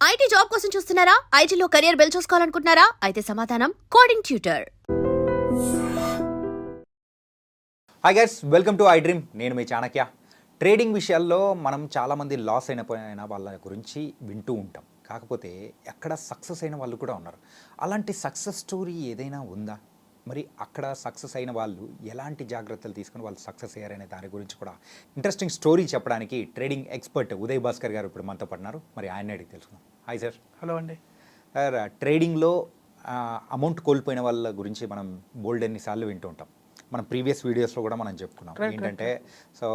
IT job కోసం చూస్తున్నారా? ఐటీలో కెరియర్ బిల్డ్ చూసుకోవాలనుకుంటున్నారా? అయితే సమాధానం coding tutor. Hi guys, welcome to I dream. నేను మీ చాణక్య. ట్రేడింగ్ విషయాల్లో మనం చాలామంది లాస్ అయిన వాళ్ళ గురించి వింటూ ఉంటాం. కాకపోతే ఎక్కడ సక్సెస్ అయిన వాళ్ళు కూడా ఉన్నారు. అలాంటి సక్సెస్ స్టోరీ ఏదైనా ఉందా? మరి అక్కడ సక్సెస్ అయిన వాళ్ళు ఎలాంటి జాగ్రత్తలు తీసుకుని వాళ్ళు సక్సెస్ అయ్యారనే దాని గురించి కూడా ఇంట్రెస్టింగ్ స్టోరీ చెప్పడానికి ట్రేడింగ్ ఎక్స్పర్ట్ ఉదయ్ భాస్కర్ గారు ఇప్పుడు మనతో పడినారు. మరి ఆయన అడిగి తెలుసుకుందాం. Hi sir. హలో అండి. సార్, ట్రేడింగ్లో అమౌంట్ కోల్పోయిన వాళ్ళ గురించి మనం బోల్డ్ ఎన్నిసార్లు వింటూ ఉంటాం. మనం ప్రీవియస్ వీడియోస్లో కూడా మనం చెప్పుకున్నాం. ఏంటంటే సో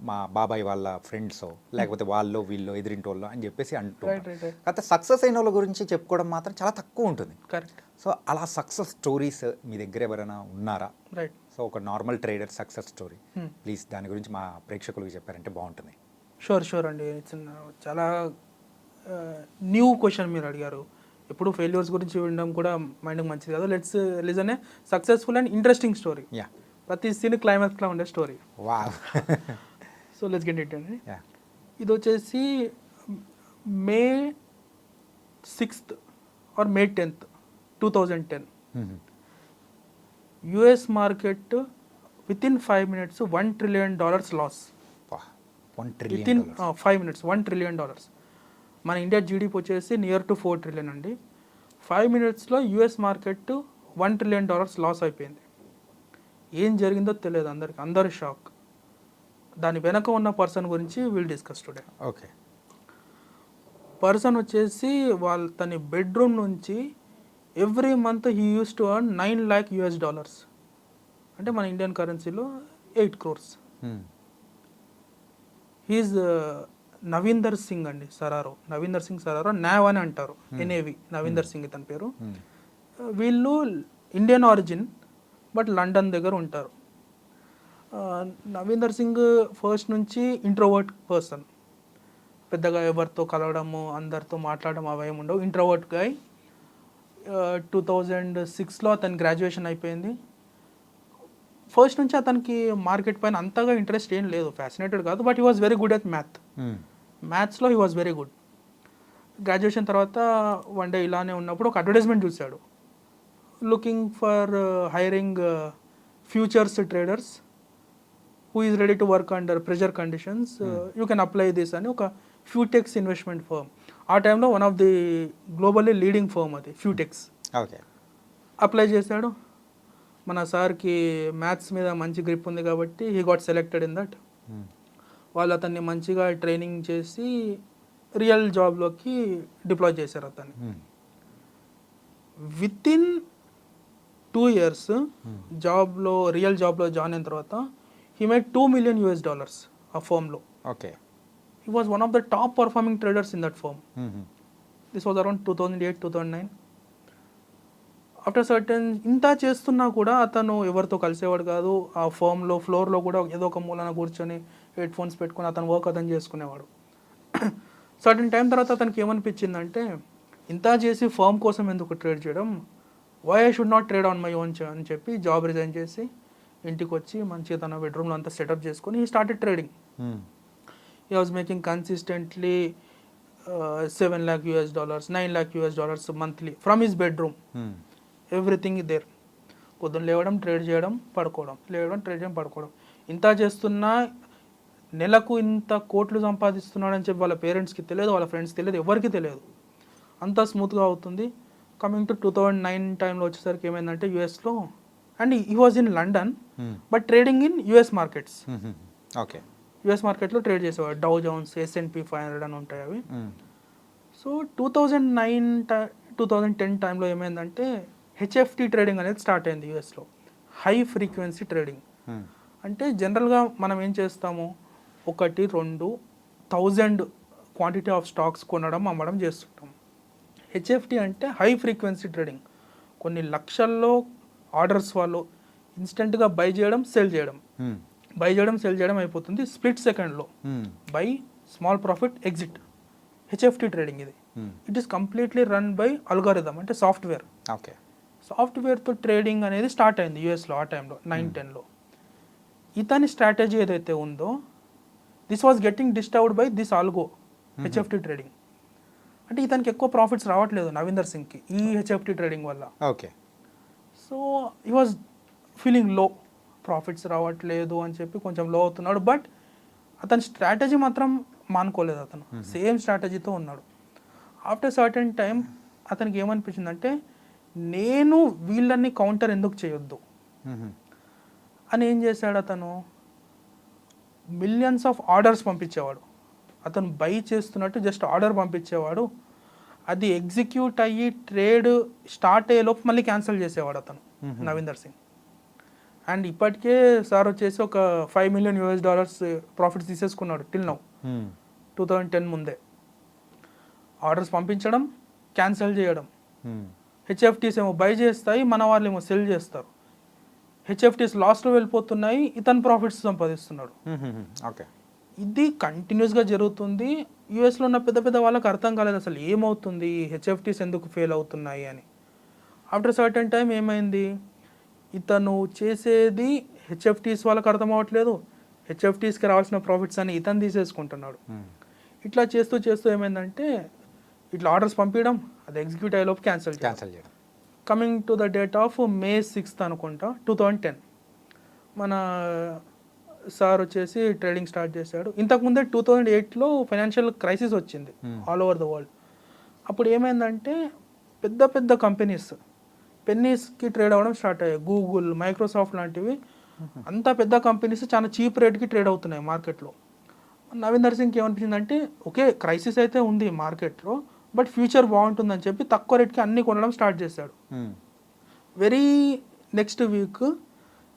మా బాబాయ్ వాళ్ళ ఫ్రెండ్స్ లేకపోతే వాళ్ళు వీళ్ళు ఎదిరింటి వాళ్ళు అని చెప్పేసి అంటూ కాకపోతే సక్సెస్ అయిన వాళ్ళ గురించి చెప్పుకోవడం మాత్రం చాలా తక్కువ ఉంటుంది. కరెక్ట్. సో అలా సక్సెస్ స్టోరీస్ మీ దగ్గర ఎవరైనా ఉన్నారా? రైట్. సో ఒక normal trader success story please దాని గురించి మా ప్రేక్షకులకు చెప్పారంటే బాగుంటుంది. షూర్ అండి. చాలా న్యూ క్వశ్చన్ మీరు అడిగారు. ఎప్పుడు ఫెయిల్యూర్స్ గురించి వినడం కూడా మైండ్కి మంచిది కాదు. Let's listen a successful and interesting story. Yeah, ప్రతి సీన్ క్లైమాక్స్లో ఉండే story. Wow. So let's get it అండి. ఇది వచ్చేసి May 6th or May 10th 2010 US market within 5 minutes $1 trillion loss. Within 5 minutes $1 trillion. మన ఇండియా జీడిపి వచ్చేసి near to 4 trillion అండి. 5 minutesలో యుఎస్ మార్కెట్ $1 trillion లాస్ అయిపోయింది. ఏం జరిగిందో తెలియదు అందరికి, అందరు షాక్. దాని వెనక ఉన్న పర్సన్ గురించి will discuss today. Okay. Person వచ్చేసి తన బెడ్రూమ్ నుంచి every month he use to earn $9 lakh. అంటే మన ఇండియన్ కరెన్సీలో 8 crores. హీజ్ నవీందర్ సింగ్ అండి, సరారో. నవీందర్ సింగ్ సరారో, నావ్ అని అంటారు, ఎన్ఏవి. నవీందర్ సింగ్ తన పేరు. వీళ్ళు ఇండియన్ ఆరిజిన్ బట్ లండన్ దగ్గర ఉంటారు. నవీందర్ సింగ్ ఫస్ట్ నుంచి ఇంట్రోవర్ట్ పర్సన్. పెద్దగా ఎవరితో కలవడము, అందరితో మాట్లాడడం అవేమి ఉండవు. Introvert guy. 2006లో అతని గ్రాడ్యుయేషన్ అయిపోయింది. ఫస్ట్ నుంచి అతనికి మార్కెట్ పైన అంతగా ఇంట్రెస్ట్ ఏం లేదు, ఫ్యాసినేటెడ్ కాదు, but he was very good at మ్యాథ్స్లో he was very good. Graduation తర్వాత వన్ డే ఇలానే ఉన్నప్పుడు ఒక అడ్వర్టైజ్మెంట్ చూశాడు, looking for hiring futures traders who is ready to work under pressure conditions, you can apply this అని. ఒక Futex investment firm. ఆ టైంలో one of the globally leading firm అది ఫ్యూటెక్స్. ఓకే. అప్లై చేశాడు. మన సార్కి మ్యాథ్స్ మీద మంచి గ్రిప్ ఉంది కాబట్టి he got selected in that. వాళ్ళు అతన్ని మంచిగా ట్రైనింగ్ చేసి రియల్ జాబ్లోకి డిప్లాయ్ చేశారు అతన్ని. వితిన్ 2 years రియల్ జాబ్లో జాయిన్ అయిన తర్వాత హీ మేడ్ $2 million ఆ ఫర్మ్లో. Okay. He was one of the top performing traders in that firm. This was around 2008-2009. After certain ఇంత చేస్తున్నా కూడా అతను ఎవరితో కలిసేవాడు కాదు. ఆ ఫర్మ్లో ఫ్లోర్లో కూడా ఏదో ఒక మూలన కూర్చొని హెడ్ ఫోన్స్ పెట్టుకుని అతను వర్క్ అతను చేసుకునేవాడు. సర్టన్ టైం తర్వాత అతనికి ఏమనిపించిందంటే, ఇంత చేసి ఫర్మ్ కోసం ఎందుకు ట్రేడ్ చేయడం, why I should not trade on my own అని చెప్పి జాబ్ రిజైన్ చేసి ఇంటికి వచ్చి మంచిగా తన బెడ్రూమ్లో అంతా సెటప్ చేసుకొని he started trading. He was making consistently $7 lakh, $9 lakh monthly from his bedroom. Everything is there. పొద్దున్న లేవడం, ట్రేడ్ చేయడం, పడుకోవడం, లేవడం, ట్రేడ్ చేయడం, పడుకోవడం. ఇంత చేస్తున్నా నెలకు ఇంత కోట్లు సంపాదిస్తున్నాడని చెప్పి వాళ్ళ పేరెంట్స్కి తెలియదు, వాళ్ళ ఫ్రెండ్స్కి తెలియదు, ఎవరికి తెలియదు. అంతా స్మూత్గా అవుతుంది. కమింగ్ టు 2009 టైంలో వచ్చేసరికి ఏమైందంటే యూఎస్లో, and he was in London but trading in US markets. Okay. US మార్కెట్లో ట్రేడ్ చేసేవాడు. డౌ జోన్స్, S&P 500 అని ఉంటాయి అవి. సో 2009-2010 టైంలో ఏమైందంటే HFT ట్రేడింగ్ అనేది స్టార్ట్ అయింది యూఎస్లో. High frequency trading. అంటే జనరల్గా మనం ఏం చేస్తాము, 1-2,000 క్వాంటిటీ ఆఫ్ స్టాక్స్ కొనడం, అమ్మడం చేస్తుంటాం. HFT అంటే హై ఫ్రీక్వెన్సీ ట్రేడింగ్. కొన్ని లక్షల్లో ఆర్డర్స్ వాళ్ళు ఇన్స్టెంట్గా బై చేయడం, సెల్ చేయడం, బై చేయడం, సెల్ చేయడం అయిపోతుంది స్ప్లిట్ సెకండ్లో. Buy, small profit, exit. HFT trading ఇది. It is completely run by algorithm, అంటే సాఫ్ట్వేర్. ఓకే. సాఫ్ట్వేర్తో ట్రేడింగ్ అనేది స్టార్ట్ అయింది యూఎస్లో ఆ టైంలో 9-10లో. ఇతని స్ట్రాటజీ ఏదైతే ఉందో, this was getting disturbed by this algo, HFT trading. అంటే ఇతనికి ఎక్కువ ప్రాఫిట్స్ రావట్లేదు నవీందర్ సింగ్కి ఈ హెచ్ఎఫ్టీ ట్రేడింగ్ వల్ల. Okay. So he was feeling low, profits రావట్లేదు అని చెప్పి కొంచెం లో అవుతున్నాడు. బట్ అతని స్ట్రాటజీ మాత్రం మానుకోలేదు, అతను సేమ్ స్ట్రాటజీతో ఉన్నాడు. ఆఫ్టర్ సర్టెన్ టైం అతనికి ఏమనిపించిందంటే నేను వీళ్ళని కౌంటర్ ఎందుకు చేయొద్దు అని ఏం చేశాడు, అతను మిలియన్స్ ఆఫ్ ఆర్డర్స్ పంపించేవాడు. అతను బై చేస్తున్నట్టు జస్ట్ ఆర్డర్ పంపించేవాడు, అది ఎగ్జిక్యూట్ అయ్యి ట్రేడ్ స్టార్ట్ అయ్యేలోపు మళ్ళీ క్యాన్సిల్ చేసేవాడు అతను నవీందర్ సింగ్. అండ్ ఇప్పటికే సార్ వచ్చేసి ఒక $5 million ప్రాఫిట్స్ తీసేసుకున్నాడు టిల్ నౌ. 2010 ముందే ఆర్డర్స్ పంపించడం, క్యాన్సిల్ చేయడం. హెచ్ఎఫ్టీస్ ఏమో బై చేస్తాయి, మన వాళ్ళు ఏమో సెల్ చేస్తారు. హెచ్ఎఫ్టీస్ లాస్ట్లో వెళ్ళిపోతున్నాయి, ఇతను ప్రాఫిట్స్ సంపాదిస్తున్నాడు. ఓకే. ఇది కంటిన్యూస్గా జరుగుతుంది. యూఎస్లో ఉన్న పెద్ద పెద్ద వాళ్ళకి అర్థం కాలేదు అసలు ఏమవుతుంది, హెచ్ఎఫ్టీస్ ఎందుకు ఫెయిల్ అవుతున్నాయి అని. ఆఫ్టర్ సర్టెన్ టైం ఏమైంది, ఇతను చేసేది హెచ్ఎఫ్టీస్ వాళ్ళకి అర్థం అవ్వట్లేదు, హెచ్ఎఫ్టీస్కి రావాల్సిన ప్రాఫిట్స్ అని ఇతను తీసేసుకుంటున్నాడు. ఇట్లా చేస్తూ చేస్తూ ఏమైందంటే ఇట్లా ఆర్డర్స్ పంపించడం, అది ఎగ్జిక్యూట్ అయ్యేలోపు క్యాన్సిల్ చేయడం. Coming to the date of May 6th అనుకుంటా 2010 మన సార్ వచ్చేసి ట్రేడింగ్ స్టార్ట్ చేశాడు. ఇంతకుముందే 2008లో ఫైనాన్షియల్ క్రైసిస్ వచ్చింది ఆల్ ఓవర్ ద వరల్డ్. అప్పుడు ఏమైందంటే పెద్ద పెద్ద కంపెనీస్ పెన్నీస్కి ట్రేడ్ అవ్వడం స్టార్ట్ అయ్యాయి. గూగుల్, మైక్రోసాఫ్ట్ లాంటివి అంత పెద్ద కంపెనీస్ చాలా చీప్ రేట్కి ట్రేడ్ అవుతున్నాయి మార్కెట్లో. నవీందర్ సింగ్కి ఏమనిపించిందంటే ఓకే క్రైసిస్ అయితే ఉంది మార్కెట్లో, బట్ ఫ్యూచర్ బాగుంటుందని చెప్పి తక్కువ రేట్కి అన్ని కొనడం స్టార్ట్ చేశాడు. Very next week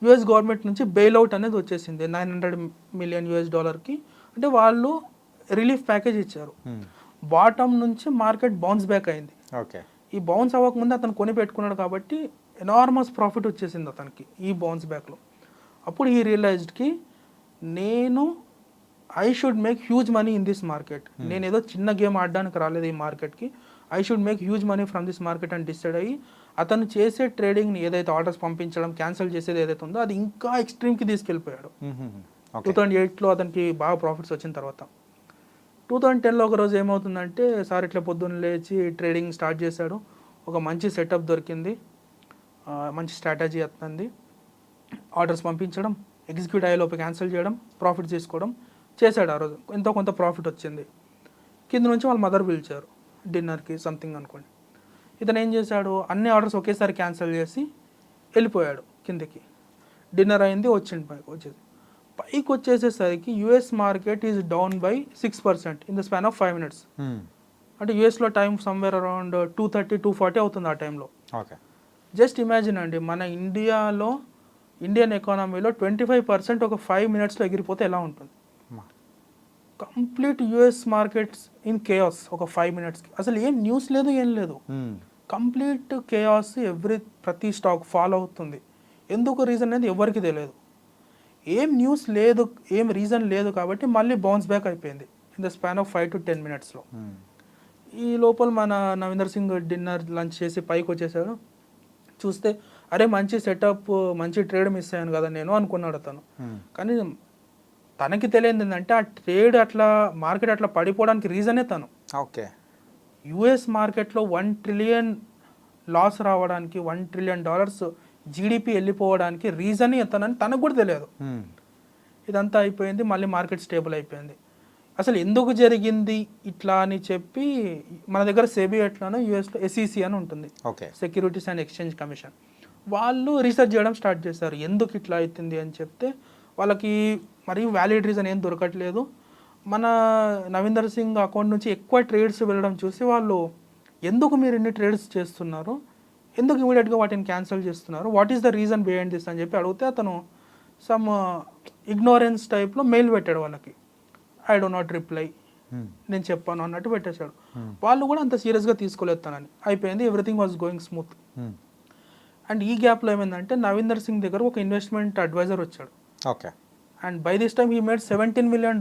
US government నుంచి బెయిల్అవుట్ అనేది వచ్చేసింది $900 million. అంటే వాళ్ళు రిలీఫ్ ప్యాకేజ్ ఇచ్చారు. బాటమ్ నుంచి మార్కెట్ బౌన్స్ బ్యాక్ అయింది. ఓకే. ఈ బౌన్స్ అవ్వకముందే అతను కొని పెట్టుకున్నాడు కాబట్టి ఎనార్మస్ ప్రాఫిట్ వచ్చేసింది అతనికి ఈ బౌన్స్ బ్యాక్లో. అప్పుడు ఈ రియలైజ్డ్కి నేను I should make huge money in this market. నేను ఏదో చిన్న గేమ్ ఆడడానికి రాలేదు ఈ మార్కెట్కి, I should make huge money from this market అని డిసైడ్ అయ్యి అతను చేసే ట్రేడింగ్ని ఏదైతే ఆర్డర్స్ పంపించడం, క్యాన్సిల్ చేసేది ఏదైతే ఉందో అది ఇంకా ఎక్స్ట్రీమ్కి తీసుకెళ్ళిపోయాడు. 2008లో అతనికి బాగా ప్రాఫిట్స్ వచ్చిన తర్వాత 2010లో ఒకరోజు ఏమవుతుందంటే సార్ ఇట్లా పొద్దున్న లేచి ట్రేడింగ్ స్టార్ట్ చేశాడు. ఒక మంచి సెటప్ దొరికింది, మంచి స్ట్రాటజీ అతనిది. ఆర్డర్స్ పంపించడం, ఎగ్జిక్యూట్ అయ్యేలోపు క్యాన్సిల్ చేయడం, ప్రాఫిట్ తీసుకోవడం చేశాడు. ఆ రోజు ఎంతో కొంత ప్రాఫిట్ వచ్చింది. కింద నుంచి వాళ్ళ మదర్ పిలిచారు డిన్నర్కి సంథింగ్ అనుకోండి. ఇతను ఏం చేశాడు, అన్ని ఆర్డర్స్ ఒకేసారి క్యాన్సిల్ చేసి వెళ్ళిపోయాడు కిందకి. డిన్నర్ అయింది, పైకి వచ్చేసేసరికి US market is down by 6% in the span of 5 minutes. అంటే యుఎస్లో టైం సమ్వేర్ అరౌండ్ 2:30-2:40 అవుతుంది ఆ టైంలో. ఓకే. జస్ట్ ఇమాజిన్ అండి, మన ఇండియన్ ఎకానమీలో 25% ఒక 5 minutesలో ఎగిరిపోతే ఎలా ఉంటుంది. Complete US markets in chaos ఒక 5 minutesకి. అసలు ఏం న్యూస్ లేదు, ఏం లేదు, కంప్లీట్ కేయాస్. ప్రతి స్టాక్ ఫాలో అవుతుంది. ఎందుకు రీజన్ అనేది ఎవరికి తెలియదు, ఏం న్యూస్ లేదు, ఏం రీజన్ లేదు. కాబట్టి మళ్ళీ బౌన్స్ బ్యాక్ అయిపోయింది in the span of 5 to 10 minutesలో. ఈ లోపల మన నవీందర్ సింగ్ డిన్నర్ లంచ్ చేసి పైకి వచ్చేసాడు. చూస్తే అరే మంచి సెటప్, మంచి ట్రేడ్ మిస్ అయ్యాను కదా నేను అనుకున్నాడు అతను. కానీ తనకి తెలియదు ఏంటంటే ఆ ట్రేడ్ అట్లా మార్కెట్ అట్లా పడిపోవడానికి రీజనే తను. ఓకే. యుఎస్ మార్కెట్లో $1 trillion లాస్ రావడానికి, $1 trillion జీడిపి వెళ్ళిపోవడానికి రీజన్ ఎత్తనని తనకు కూడా తెలియదు. ఇదంతా అయిపోయింది, మళ్ళీ మార్కెట్ స్టేబుల్ అయిపోయింది. అసలు ఎందుకు జరిగింది ఇట్లా అని చెప్పి మన దగ్గర సెబీ ఎట్లానో యూఎస్లో SEC అని ఉంటుంది, సెక్యూరిటీస్ అండ్ ఎక్స్చేంజ్ కమిషన్. వాళ్ళు రీసెర్చ్ చేయడం స్టార్ట్ చేశారు ఎందుకు ఇట్లా అవుతుంది అని చెప్తే వాళ్ళకి మరి వ్యాలిడ్ రీజన్ ఏం దొరకట్లేదు. మన నవీందర్ సింగ్ అకౌంట్ నుంచి ఎక్కువ ట్రేడ్స్ వెళ్ళడం చూసి వాళ్ళు ఎందుకు మీరు ఇన్ని ట్రేడ్స్ చేస్తున్నారు, ఎందుకు ఇమీడియట్గా వాటిని క్యాన్సిల్ చేస్తున్నారు, what is the reason behind this అని చెప్పి అడిగితే అతను సమ్ ఇగ్నోరెన్స్ టైప్లో మెయిల్ పెట్టాడు వాళ్ళకి. ఐ డో నాట్ రిప్లై, నేను చెప్పాను అన్నట్టు పెట్టేశాడు. వాళ్ళు కూడా అంత సీరియస్గా తీసుకోలేదు తనని. అయిపోయింది, everything was going smooth. And ఈ గ్యాప్లో ఏమైందంటే నవీందర్ సింగ్ దగ్గర ఒక ఇన్వెస్ట్మెంట్ అడ్వైజర్ వచ్చాడు. Okay. And by this time he made $17 million,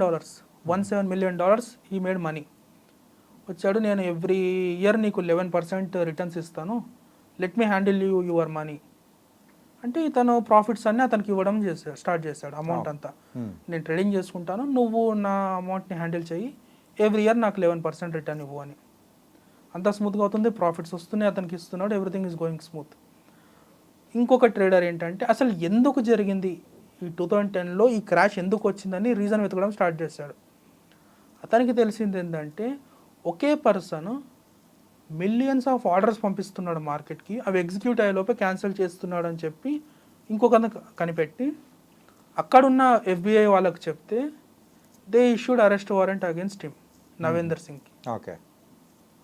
$17 million he made money. వచ్చాడు, నేను ఎవ్రీ ఇయర్ నీకు 11% రిటర్న్స్ ఇస్తాను, let me handle your money అంటే తను ప్రాఫిట్స్ అన్నీ అతనికి ఇవ్వడం స్టార్ట్ చేశాడు. అమౌంట్ అంతా నేను ట్రేడింగ్ చేసుకుంటాను, నువ్వు నా అమౌంట్ని హ్యాండిల్ చెయ్యి, ఎవ్రీ ఇయర్ నాకు 11% రిటర్న్ ఇవ్వు అని. అంతా స్మూత్గా అవుతుంది, ప్రాఫిట్స్ వస్తున్నాయి, అతనికి ఇస్తున్నాడు, ఎవ్రీథింగ్ ఈజ్ గోయింగ్ స్మూత్. ఇంకొక ట్రేడర్ ఏంటంటే అసలు ఎందుకు జరిగింది ఈ 2010లో ఈ క్రాష్ ఎందుకు వచ్చిందని రీజన్ వెతకడం స్టార్ట్ చేశాడు. అతనికి తెలిసింది ఏంటంటే ఒకే పర్సన్ మిలియన్స్ ఆఫ్ ఆర్డర్స్ పంపిస్తున్నాడు మార్కెట్కి, అవి ఎగ్జిక్యూట్ అయ్యేలోపే క్యాన్సిల్ చేస్తున్నాడు అని చెప్పి ఇంకొక కనిపెట్టి అక్కడున్న FBI వాళ్ళకి చెప్తే they issued arrest warrant against him, Navender సింగ్కి. Okay.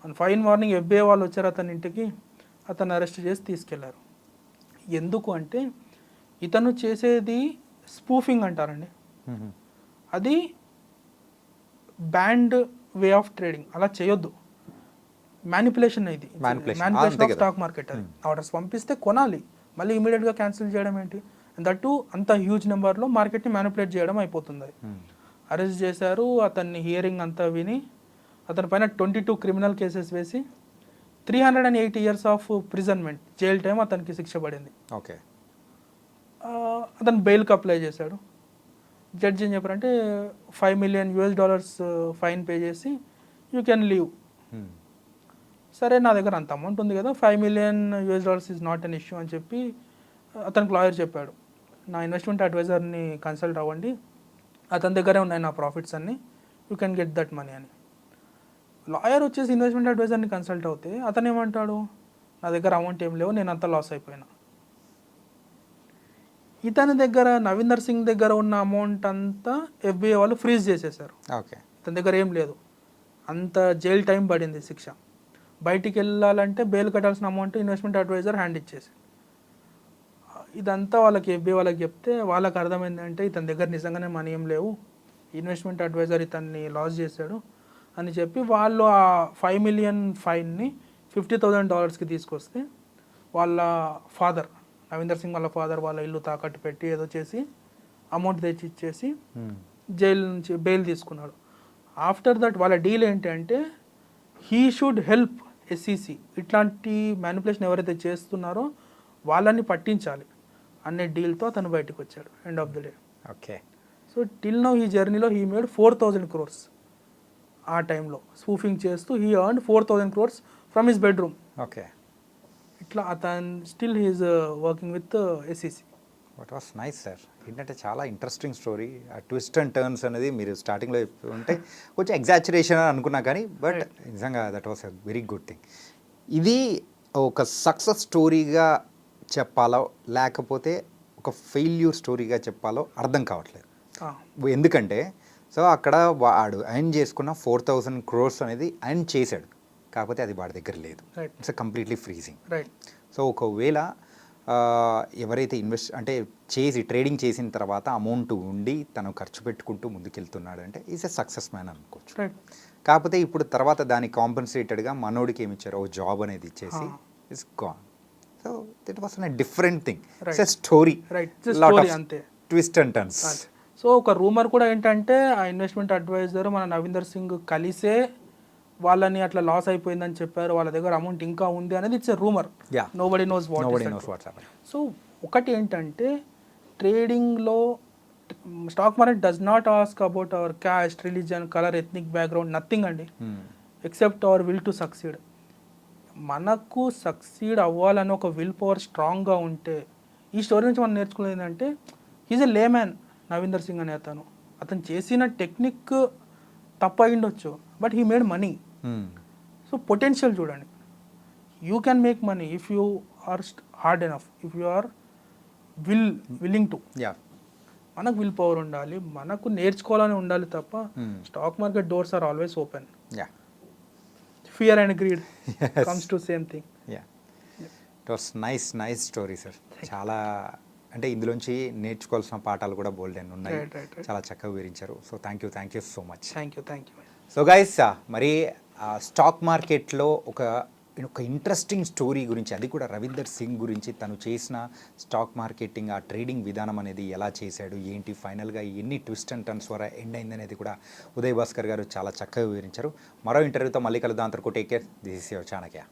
And fine morning FBI వాళ్ళు వచ్చారు అతని ఇంటికి, అతను అరెస్ట్ చేసి తీసుకెళ్లారు. ఎందుకు అంటే ఇతను చేసేది స్పూఫింగ్ అంటారండి, అది బ్యాండ్ వే ఆఫ్ ట్రేడింగ్, అలా చేయొద్దు. మ్యానిపులేషన్ ఇది, మ్యానిపులేషన్ ఆఫ్ స్టాక్ మార్కెట్. అది ఆర్డర్స్ పంపిస్తే కొనాలి, మళ్ళీ ఇమీడియట్గా క్యాన్సిల్ చేయడం ఏంటి, దట్టు అంత హ్యూజ్ నెంబర్లో మార్కెట్ని మ్యానిపులేట్ చేయడం అయిపోతుంది. అది అరెస్ట్ చేశారు, అతన్ని హియరింగ్ అంతా విని అతని పైన 22 క్రిమినల్ కేసెస్ వేసి 380 years ఆఫ్ ప్రిజన్మెంట్, జైల్ టైం అతనికి శిక్ష పడింది. ఓకే. అతను బెయిల్కి అప్లై చేశాడు. జడ్జి ఏం చెప్పారంటే $5 million ఫైన్ పే చేసి యూ కెన్ లీవ్. సరే నా దగ్గర అంత అమౌంట్ ఉంది కదా, $5 million is not an issue అని చెప్పి అతనికి లాయర్ చెప్పాడు, నా ఇన్వెస్ట్మెంట్ అడ్వైజర్ని కన్సల్ట్ అవ్వండి, అతని దగ్గరే ఉన్నాయి నా ప్రాఫిట్స్ అన్ని, you can get that money అని. లాయర్ వచ్చేసి ఇన్వెస్ట్మెంట్ అడ్వైజర్ని కన్సల్ట్ అవుతే అతను ఏమంటాడు, నా దగ్గర అమౌంట్ ఏం లేవు, నేను అంతా లాస్ అయిపోయినా. ఇతని దగ్గర నవీందర్ సింగ్ దగ్గర ఉన్న అమౌంట్ అంతా FBI వాళ్ళు ఫ్రీజ్ చేసేసారు. ఓకే. ఇతని దగ్గర ఏం లేదు, అంత జైల్ టైం పడింది శిక్ష. బయటికి వెళ్ళాలంటే బెయిల్ కట్టాల్సిన అమౌంట్ ఇన్వెస్ట్మెంట్ అడ్వైజర్ హ్యాండ్ ఇచ్చేసి. ఇదంతా వాళ్ళకి FBI వాళ్ళకి చెప్తే వాళ్ళకి అర్థమైంది అంటే ఇతని దగ్గర నిజంగానే మనీ ఏం లేవు, ఇన్వెస్ట్మెంట్ అడ్వైజర్ ఇతన్ని లాస్ చేశాడు అని చెప్పి వాళ్ళు ఆ $5 million ఫైన్ని $50,000కి తీసుకొస్తే వాళ్ళ ఫాదర్, నవీందర్ సింగ్ వాళ్ళ ఫాదర్ వాళ్ళ ఇల్లు తాకట్టు పెట్టి ఏదో చేసి అమౌంట్ తెచ్చి ఇచ్చేసి జైలు నుంచి బెయిల్ తీసుకున్నాడు. ఆఫ్టర్ దట్ వాళ్ళ డీల్ ఏంటి అంటే హీ షుడ్ హెల్ప్ SEC, ఇట్లాంటి మ్యానిపులేషన్ ఎవరైతే చేస్తున్నారో వాళ్ళని పట్టించాలి అనే డీల్తో అతను బయటకు వచ్చాడు end of the day. Okay. So till now ఈ జర్నీలో హీ మేడ్ 4,000 crores. ఆ టైంలో స్పూఫింగ్ చేస్తూ he earned 4,000 crores from his bedroom. Okay. ఇట్లా అతను still he is working with SEC. What was nice sir. ఏంటంటే చాలా ఇంట్రెస్టింగ్ స్టోరీ. ఆ ట్విస్ట్ అండ్ టర్న్స్ అనేది మీరు స్టార్టింగ్లో ఉంటే కొంచెం ఎగ్జాచురేషన్ అని అనుకున్నా కానీ బట్ నిజంగా that was a very good thing. ఇది ఒక సక్సెస్ స్టోరీగా చెప్పాలో లేకపోతే ఒక ఫెయిల్యూర్ స్టోరీగా చెప్పాలో అర్థం కావట్లేదు. ఎందుకంటే సో అక్కడ వాడు ఎర్న్ చేసుకున్న 4,000 crores అనేది ఎర్న్ చేశాడు, కాకపోతే అది వాడి దగ్గర లేదు. It's completely freezing. సో ఒకవేళ ఎవరైతే ట్రేడింగ్ చేసిన తర్వాత అమౌంట్ ఉండి తను ఖర్చు పెట్టుకుంటూ ముందుకెళ్తున్నాడు అంటే ఈజ్ ఎ సక్సెస్ మ్యాన్ అనుకోవచ్చు. కాకపోతే ఇప్పుడు తర్వాత దాని కాంపెన్సేటెడ్గా మనోడికి ఏమి ఇచ్చారు, ఓ జాబ్ అనేది ఇచ్చేసి it's gone. So it was a different thing. It's a story, అంతే, ట్విస్ట్ అండ్ టర్న్స్. సో ఒక రూమర్ కూడా ఏంటంటే ఆ ఇన్వెస్ట్మెంట్ అడ్వైజర్ మన నవీందర్ సింగ్ కలిసే వాళ్ళని అట్లా లాస్ అయిపోయిందని చెప్పారు, వాళ్ళ దగ్గర అమౌంట్ ఇంకా ఉంది అనేది it's a rumour. Nobody knows what. So ఒకటి ఏంటంటే ట్రేడింగ్లో stock market does not ask about our caste, religion, colour, ethnic background, nothing అండి, except our will to succeed. మనకు సక్సీడ్ అవ్వాలని ఒక విల్ పవర్ స్ట్రాంగ్గా ఉంటే, ఈ స్టోరీ నుంచి మనం నేర్చుకునేది ఏంటంటే he's a layman Navinder Singh అనే అతను చేసిన టెక్నిక్ తప్పు అయ్యిండొచ్చు, but he made money. So potential చూడండి, you can make money if you are hard enough, if you are willing to. మనకు విల్ పవర్ ఉండాలి, మనకు నేర్చుకోవాలని ఉండాలి తప్ప stock market doors are always open. Fear and greed comes to same thing. It was nice story sir. చాలా అంటే ఇందులోంచి నేర్చుకోవాల్సిన పాఠాలు కూడా బోల్డ్ అని ఉన్నాయి. చాలా చక్కగా వివరించారు. So thank you so much. Thank you. So guys, మరి స్టాక్ మార్కెట్లో ఒక ఇంట్రెస్టింగ్ స్టోరీ గురించి, అది కూడా రవీందర్ సింగ్ గురించి, తను చేసిన స్టాక్ మార్కెటింగ్, ఆ ట్రేడింగ్ విధానం అనేది ఎలా చేశాడు, ఏంటి, ఫైనల్గా ఎన్ని ట్విస్ట్ అండ్ టర్న్స్ వల్ల ఎండ్ అయింది అనేది కూడా ఉదయ్ భాస్కర్ గారు చాలా చక్కగా వివరించారు. మరో ఇంటర్వ్యూతో మళ్ళీ కలుద్దాం. అంతవరకు take care. This is your Chanakya.